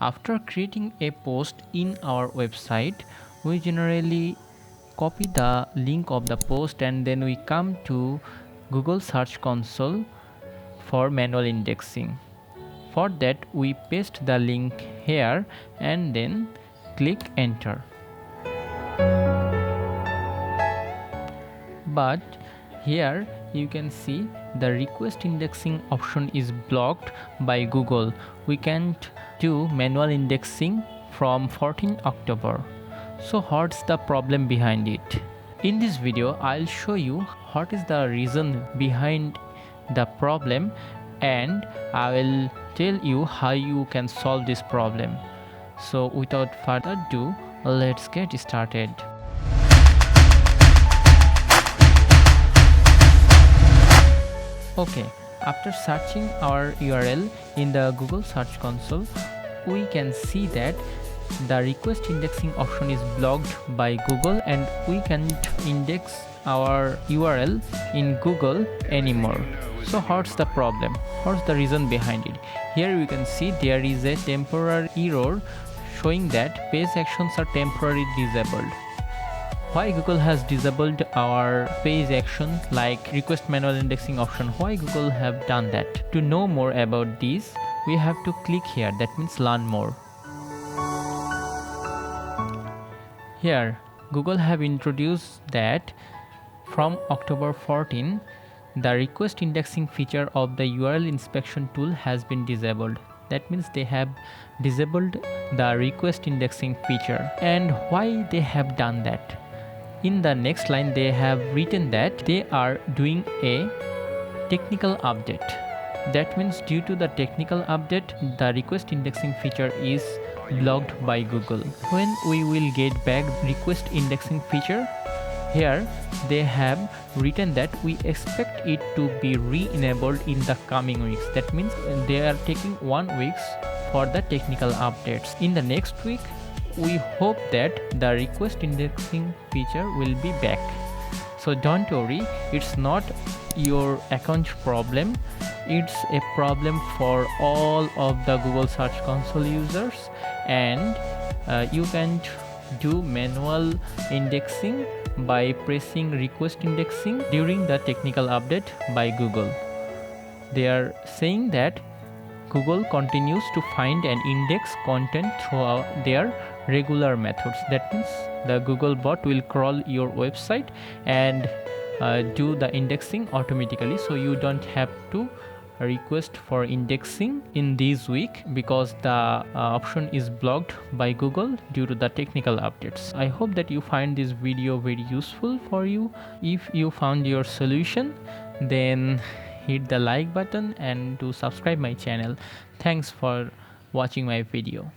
After creating a post in our website, we generally copy the link of the post and then we come to Google Search Console for manual indexing. For that, we paste the link here and then click enter. But here you can see the request indexing option is blocked by Google. We can't do manual indexing from 14 October. So what's the problem behind it? In this video, I'll show you what is the reason behind the problem and I will tell you how you can solve this problem. So without further ado, let's get started. Okay, after searching our URL in the Google Search Console, we can see that the request indexing option is blocked by Google and we can't index our URL in Google anymore. So what's the problem? What's the reason behind it? Here you can see there is a temporary error showing that page actions are temporarily disabled. Why Google has disabled our page action like request manual indexing option? Why Google have done that? To know more about this, we have to click here, that means learn more. Here Google have introduced that from October 14 the request indexing feature of the URL inspection tool has been disabled. That means they have disabled the request indexing feature. And why they have done that? In the next line they have written that they are doing a technical update. That means due to the technical update, the request indexing feature is blocked by Google. When we will get back request indexing feature, here they have written that we expect it to be re-enabled in the coming weeks. That means they are taking 1 week for the technical updates. In the next week, we hope that the request indexing feature will be back. So don't worry, it's not your account problem, it's a problem for all of the Google Search Console users, and you can do manual indexing by pressing request indexing during the technical update by Google. They are saying that Google continues to find and index content throughout their regular methods. That means the Google bot will crawl your website and do the indexing automatically, so you don't have to request for indexing in this week because the option is blocked by Google due to the technical updates. I hope that you find this video very useful for you. If you found your solution, then hit the like button and do subscribe my channel. Thanks for watching my video.